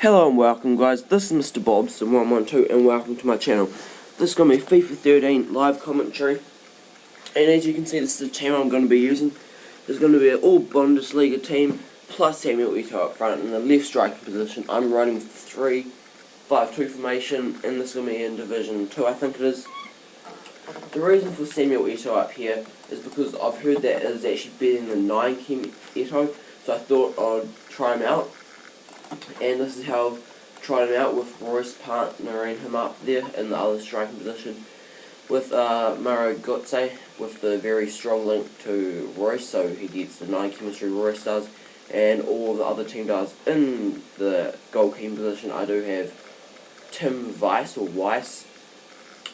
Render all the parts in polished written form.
Hello and welcome guys, this is Mr. Bobs and 112 and welcome to my channel. This is going to be FIFA 13 live commentary, and as you can see this is the team I'm going to be using. There's going to be an all Bundesliga team plus Samuel Eto'o up front in the left striking position. I'm running 3-5-2 formation, and this is going to be in Division 2 I think it is. The reason for Samuel Eto'o up here is because I've heard that it is actually better than the 9-chem Eto'o, so I thought I'd try him out. And this is how I've tried him out, with Royce partnering him up there in the other striking position with Mauro Götze, with the very strong link to Royce, so he gets the 9 chemistry Royce does, and all of the other team does. In the goalkeeping position I do have Tim Weiss, or Weiss,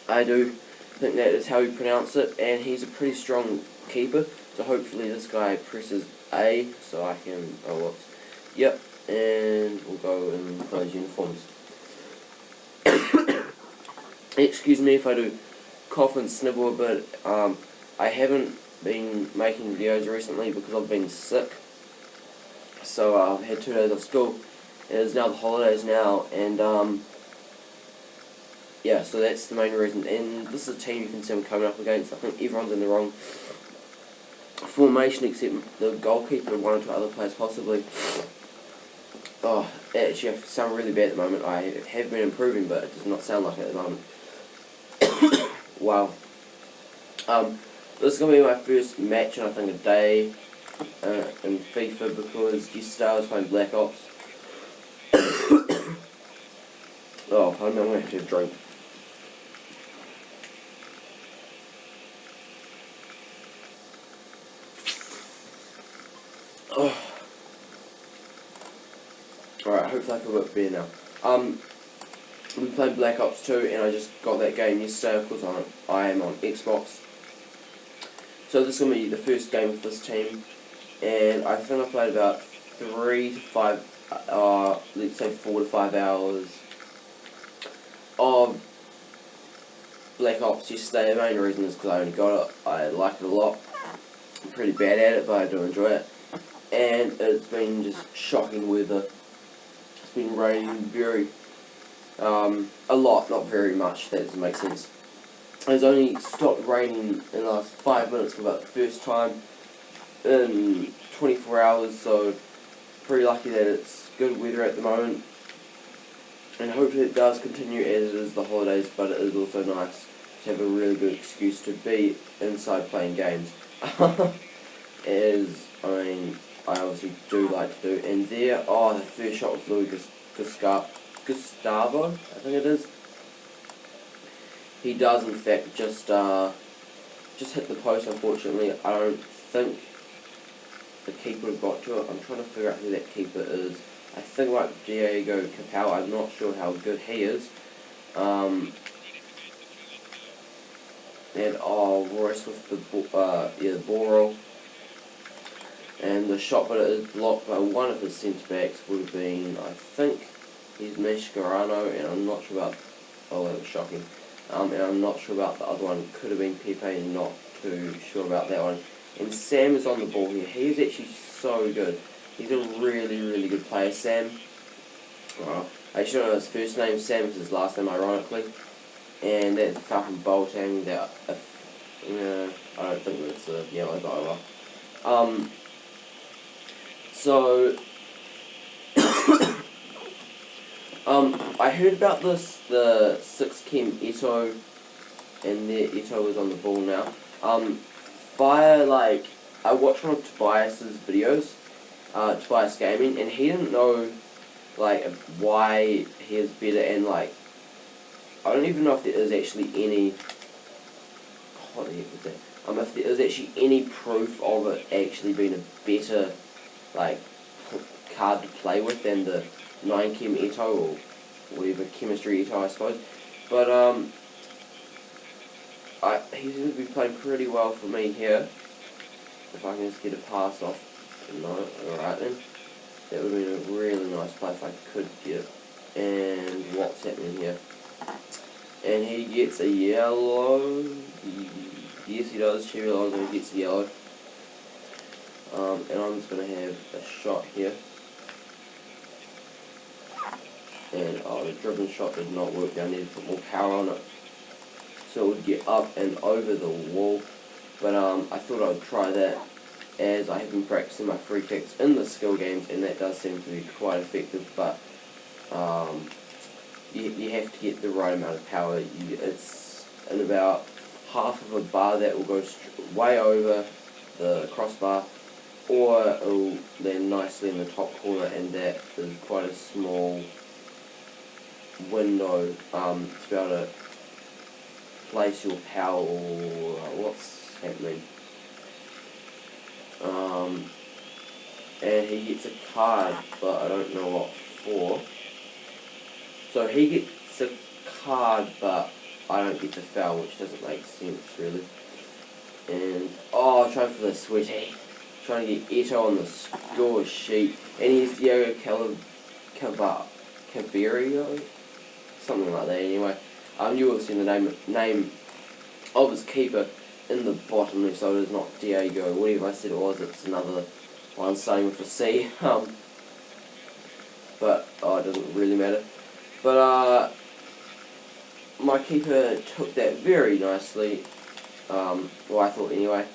I do think that is how you pronounce it, and he's a pretty strong keeper, so hopefully this guy presses A so I can, yep, and we'll go in those uniforms. Excuse me if I do cough and snivel a bit. I haven't been making videos recently because I've been sick, so I've had 2 days off school. It is now the holidays now, and yeah, so that's the main reason. And this is a team you can see I'm coming up against. I think everyone's in the wrong formation except the goalkeeper and 1 or 2 other players possibly. Oh, actually I sound really bad at the moment. I have been improving, but it does not sound like it at the moment. Wow. This is going to be my first match in I think a day in FIFA, because yesterday I was playing Black Ops. Oh, pardon me, I'm going to have to have a drink. Oh. Alright, hopefully I feel a bit better now. We played Black Ops 2 and I just got that game yesterday. Of course I am on Xbox. So this is going to be the first game with this team, and I think I played about 3 to 5, let's say 4 to 5 hours of Black Ops yesterday. The main reason is because I only got it. I like it a lot. I'm pretty bad at it, but I do enjoy it. And it's been just shocking weather. It's been raining very a lot, not very much, that doesn't make sense. It's only stopped raining in the last 5 minutes for about the first time in 24 hours, so pretty lucky that it's good weather at the moment, and hopefully it does continue as it is the holidays. But it is also nice to have a really good excuse to be inside playing games, as I obviously do like to do. And there, the first shot was Louis Gustavo, I think it is. He does in fact just hit the post. Unfortunately, I don't think the keeper would have got to it. I'm trying to figure out who that keeper is. I think like Diego Capel. I'm not sure how good he is. And Royce with the ball roll. And the shot, but it is blocked by one of his centre backs. Would have been, I think, he's Mascherano, and I'm not sure about. Oh, that was shocking. And I'm not sure about the other one. Could have been Pepe, not too sure about that one. And Sam is on the ball here. He is actually so good. He's a really, really good player, Sam. I should know his first name. Sam is his last name, ironically. And that's Falcon Boltang. That I don't think that's a yellow guy. So I heard about this, the 6-chem Eto'o, and their Eto'o is on the ball now. I watched one of Tobias's videos, Tobias Gaming, and he didn't know, why he is better, and, I don't even know if there is actually any, what the heck was that? If there is actually any proof of it actually being a better, card to play with than the 9-chem Eto'o, or whatever chemistry Eto'o, I suppose. But he seems to be playing pretty well for me here. If I can just get a pass off. No, alright then. That would have been a really nice play if I could get it. And what's happening here? And he gets a yellow. Yes, he does. Cherry Alonso gets a yellow. And I'm just going to have a shot here. and the dribbling shot did not work. I needed to put more power on it so it would get up and over the wall. But I thought I would try that, as I have been practicing my free kicks in the skill games, and that does seem to be quite effective. But you have to get the right amount of power. It's in about half of a bar that will go way over the crossbar, or it will land nicely in the top corner, and that is quite a small window to be able to place your power. What's happening? And he gets a card, but I don't know what for. So he gets a card, but I don't get to foul, which doesn't make sense really. And trying for the sweaty, trying to get Eto on the score sheet, and he's Diego Caberio, something like that. Anyway, you will see the name of his keeper in the bottom left, so it is not Diego, whatever I said it was. It's another one starting with a C. But it doesn't really matter. But my keeper took that very nicely. Well, I thought anyway.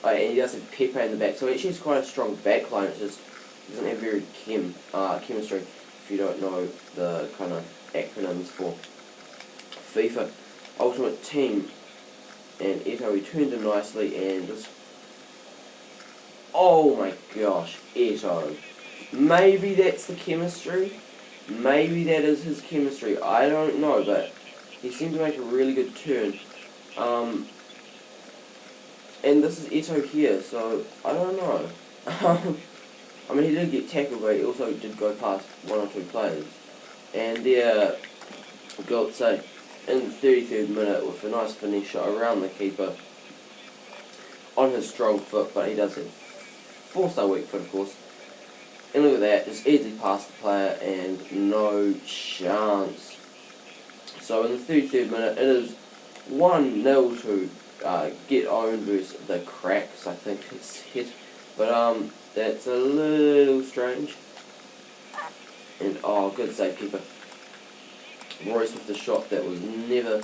And he does have Pepe in the back, so he actually has quite a strong back line. It just doesn't have very chemistry, if you don't know the kind of acronyms for FIFA Ultimate Team. And Eto, he turned him nicely, and just, oh my gosh, Eto. Maybe that's the chemistry. Maybe that is his chemistry. I don't know, but he seemed to make a really good turn. And this is Eto here, so I don't know. I mean, he did get tackled, but he also did go past one or two players. And there, got say, in the 33rd minute with a nice finish shot around the keeper on his strong foot, but he does have 4-star weak foot, of course. And look at that, just easily past the player and no chance. So in the 33rd minute, it is 1-0 to Get Owned versus the Cracks, I think it's hit. But that's a little strange. And good save keeper. Royce with the shot that was never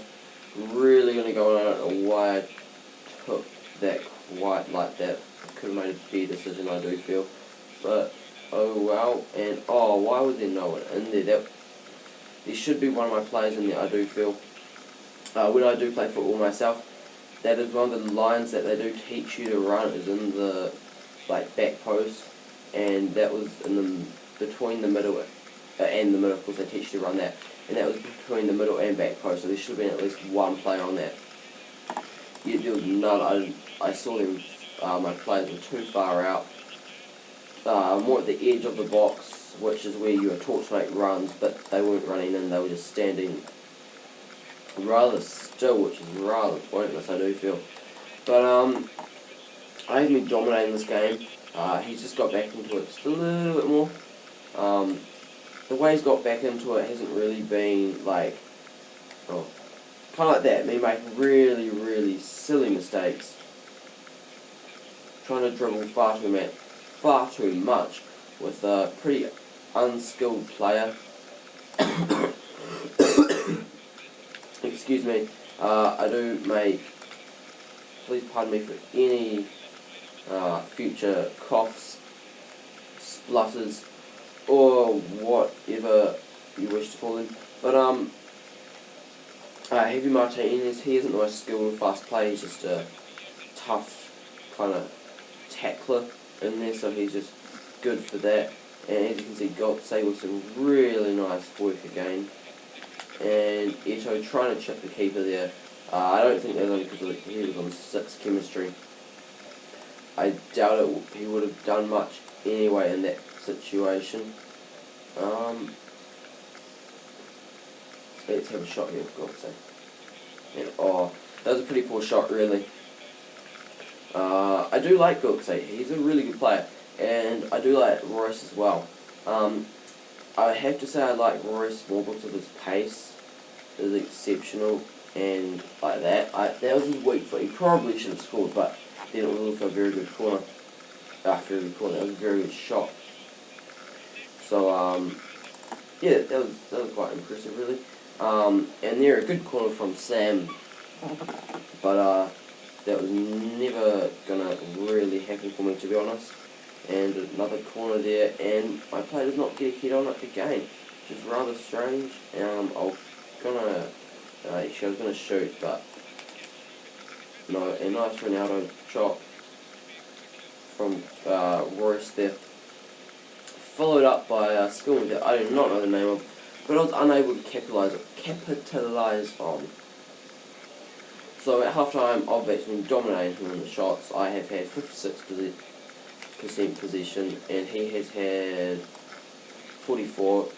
really going to go on. I don't know why I took that quite like that. I could have made a better decision, I do feel. But oh well. And why was there no one in there? There should be one of my players in there, I do feel. When I do play football myself, that is one of the lines that they do teach you to run, is in the back post, and that was in the between the middle and the middle. Of course, they teach you to run that, and that was between the middle and back post. So there should have been at least one player on that. Yeah, there was none. I saw them. My players were too far out, more at the edge of the box, which is where you are taught to make runs, but they weren't running in. They were just standing rather still, which is rather pointless, I do feel. But I have been dominating this game. He's just got back into it just a little bit more. The way he's got back into it hasn't really been kind of like that, me making really, really silly mistakes, trying to dribble far too much with a pretty unskilled player. Excuse me. I do make, please pardon me for any future coughs, splutters, or whatever you wish to call them. But Heavy Martinez, he isn't the most skilled or fast player. He's just a tough kind of tackler in there, so he's just good for that. And as you can see, Gotze with some really nice work again. And Eto trying to chip the keeper there. I don't think that was only because he was on 6 chemistry. I doubt he would have done much anyway in that situation. Let's have a shot here, for God's sake. And that was a pretty poor shot, really. I do like Gotze. He's a really good player, and I do like Royce as well. I have to say I like Royce more because of his pace is exceptional, and like that. That was his weak foot. He probably should have scored, but then it was also a very good corner. That was a very good shot. So yeah, that was quite impressive, really. And there, a good corner from Sam, but that was never gonna really happen for me, to be honest. And another corner there, and my player does not get a hit on it again, which is rather strange. Actually, I was gonna shoot, but no. A nice Ronaldo shot from Royce there, followed up by a skill that I do not know the name of, but I was unable to capitalize on. So at halftime, I've actually been dominating him in the shots. I have had 56% possession, and he has had 44.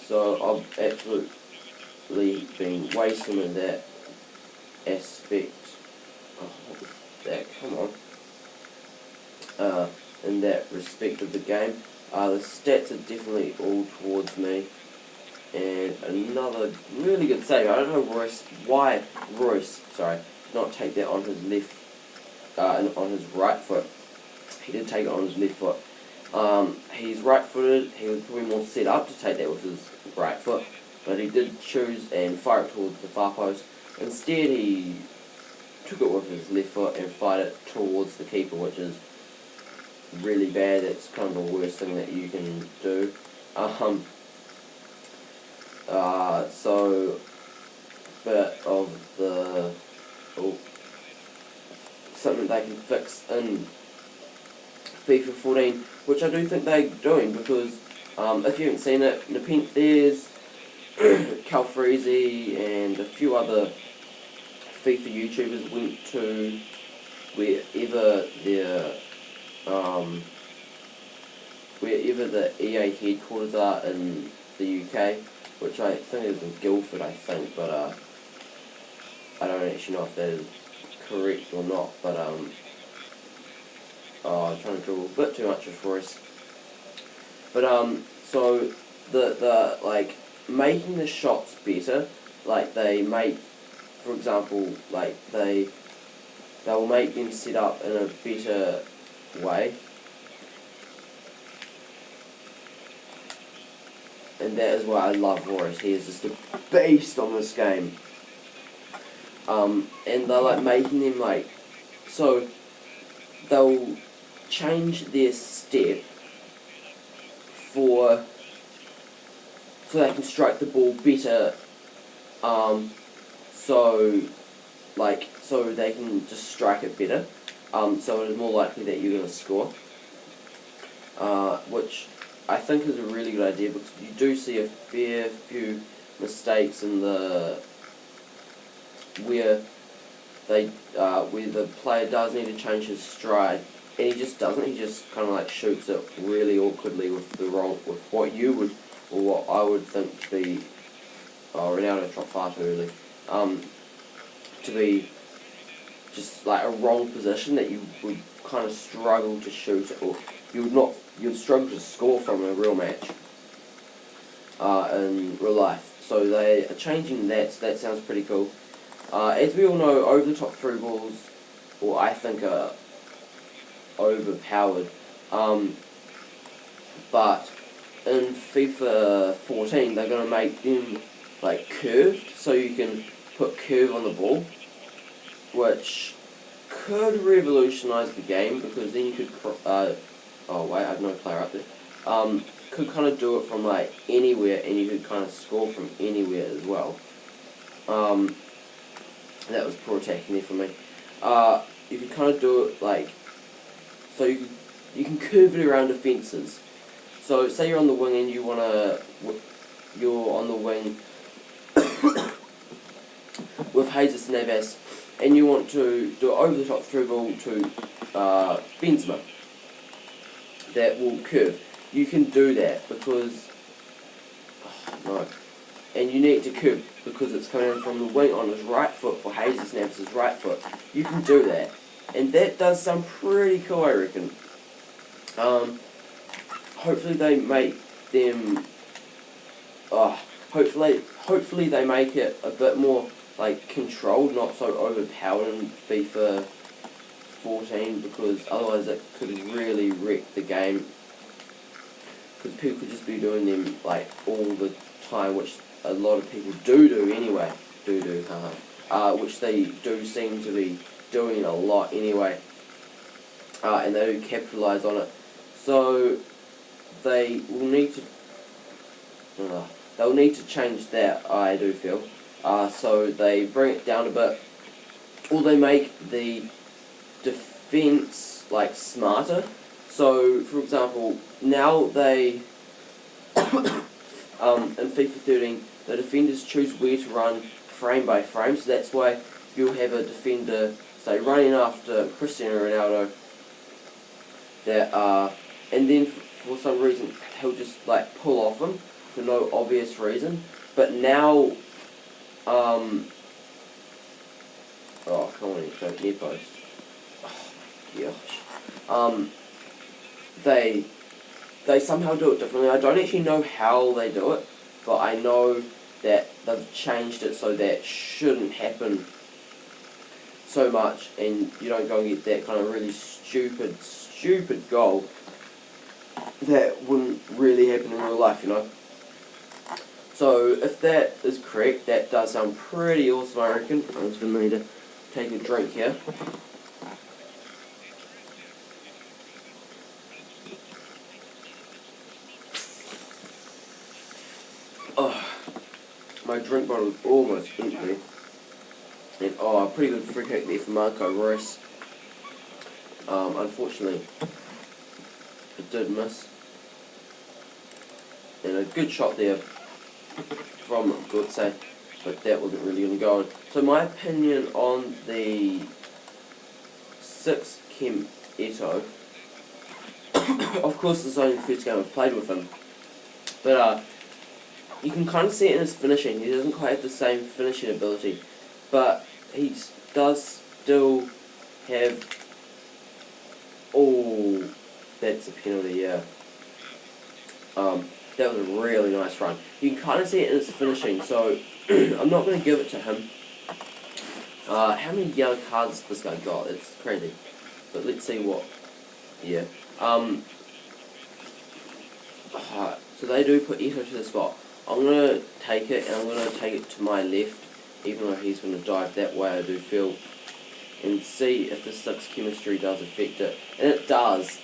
So I've absolutely been wasting in that aspect. Oh, what was that? Come on. In that respect of the game. The stats are definitely all towards me. And another really good save. I don't know why Royce, did not take that on his left, on his right foot. He did take it on his left foot. He's right-footed. He was probably more set up to take that with his right foot, but he did choose and fire it towards the far post. Instead, he took it with his left foot and fired it towards the keeper, which is really bad. That's kind of the worst thing that you can do. So, bit of the something they can fix in FIFA 14, which I do think they're doing, because if you haven't seen it, there's Calfreezy and a few other FIFA YouTubers went to wherever the EA headquarters are in the UK, which I think is in Guildford, I think, but I don't actually know if that is correct or not, but I'm trying to draw a bit too much of Royce. But so the like making the shots better, like they make, for example, like they'll make them set up in a better way. And that is why I love Royce. He is just a beast on this game. And they're like making them like, so they'll change their step so they can strike the ball better. So they can just strike it better. So it is more likely that you're going to score. Which I think is a really good idea, because you do see a fair few mistakes in where the player does need to change his stride, and he just doesn't. He just kind of like shoots it really awkwardly with what I would think to be Ronaldo shot far too early, to be just like a wrong position that you would kind of struggle to shoot it, or you'd struggle to score from in a real match, in real life. So they are changing that, so that sounds pretty cool. As we all know, over-the-top through balls, I think are overpowered. But in FIFA 14, they're going to make them like curved, so you can put curve on the ball, which could revolutionise the game, because then you could oh wait, I have no player up there. Could kind of do it from like anywhere, and you could kind of score from anywhere as well. That was poor attacking there from me. You could kind of do it like, so you can curve it around defences. So say you're on the wing and you're on the wing with Jesus Navas, and you want to do an over-the-top through ball to Benzema that will curve. You can do that because no, and you need to curve because it's coming from the wing on his right foot for Jesus Navas' right foot. You can do that, and that does sound pretty cool, I reckon. Hopefully they make them. Hopefully they make it a bit more like controlled, not so overpowered in FIFA 14, because otherwise it could really wreck the game. because people could just be doing them like all the time, which a lot of people do anyway. Which they do seem to be doing a lot anyway, and they do capitalise on it. So they will need to they'll need to change that, I do feel. So they bring it down a bit, or they make the defense like smarter. So, for example, now they in FIFA 13, the defenders choose where to run frame by frame. So that's why you'll have a defender, say, running after Cristiano Ronaldo, that and then for some reason he'll just like pull off him for no obvious reason. But now, oh come on, don't near post. Oh gosh. They somehow do it differently. I don't actually know how they do it, but I know that they've changed it so that shouldn't happen so much, and you don't go and get that kind of really stupid goal that wouldn't really happen in real life, you know. So if that is correct, that does sound pretty awesome, I reckon. I'm just going to need to take a drink here. Oh, my drink bottle is almost empty. And a pretty good free kick there for Marco Reus. Unfortunately, it did miss. And a good shot there from Gutse, but that wasn't really going to go on. So my opinion on the 6 Kim Eto'o, of course this is only the first game I've played with him, but you can kind of see it in his finishing. He doesn't quite have the same finishing ability, but he does still have... Oh, that's a penalty, yeah. That was a really nice run. You can kind of see it in his finishing, so I'm not going to give it to him. How many yellow cards has this guy got? It's crazy. But let's see what... Yeah. So they do put Eto'o to the spot. I'm going to take it, and I'm going to take it to my left, even though he's going to dive that way, I do feel. And see if the 6 chemistry does affect it. And it does.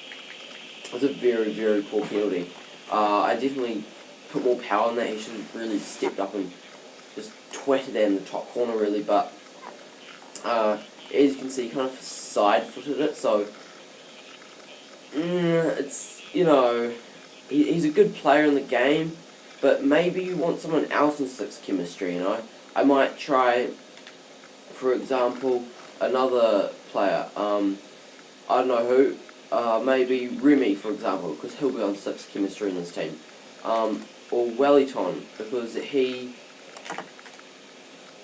It's a very, very poor penalty. I definitely put more power on that. He should have really stepped up and just twatted that in the top corner, really. But as you can see, he kind of side-footed it. So it's, you know, he's a good player in the game, but maybe you want someone else in 6 chemistry. You know, I might try, for example, another player. I don't know who. Maybe Remy, for example, because he'll be on 6 chemistry in this team. Or Wellington, because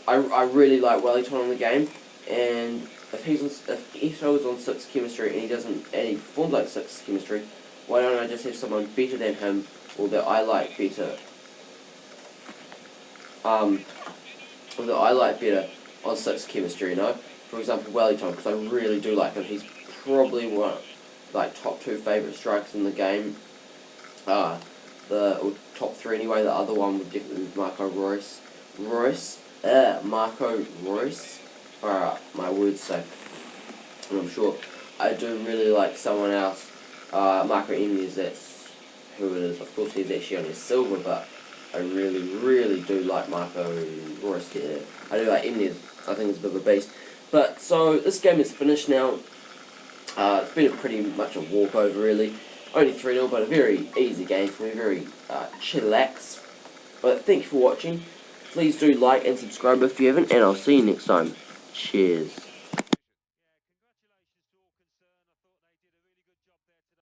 I really like Wellington in the game, and if Eto'o is on 6 chemistry and he performs like 6 chemistry, why don't I just have someone better than him, or that I like better? Or that I like better on 6 chemistry, you know? For example, Wellington, because I really do like him. He's probably one like top 2 favourite strikers in the game. Or top 3 anyway. The other one would definitely be Marco Reus. Marco Reus. My words say. And I'm sure I do really like someone else. Marco Emnes, that's who it is. Of course, he's actually only silver, but I really, really do like Marco Reus. Yeah, I do like Emnes. I think he's a bit of a beast. But so this game is finished now. It's been pretty much a walkover, really. Only 3-0, but a very easy game for me, very chillax. But thank you for watching. Please do like and subscribe if you haven't, and I'll see you next time. Cheers.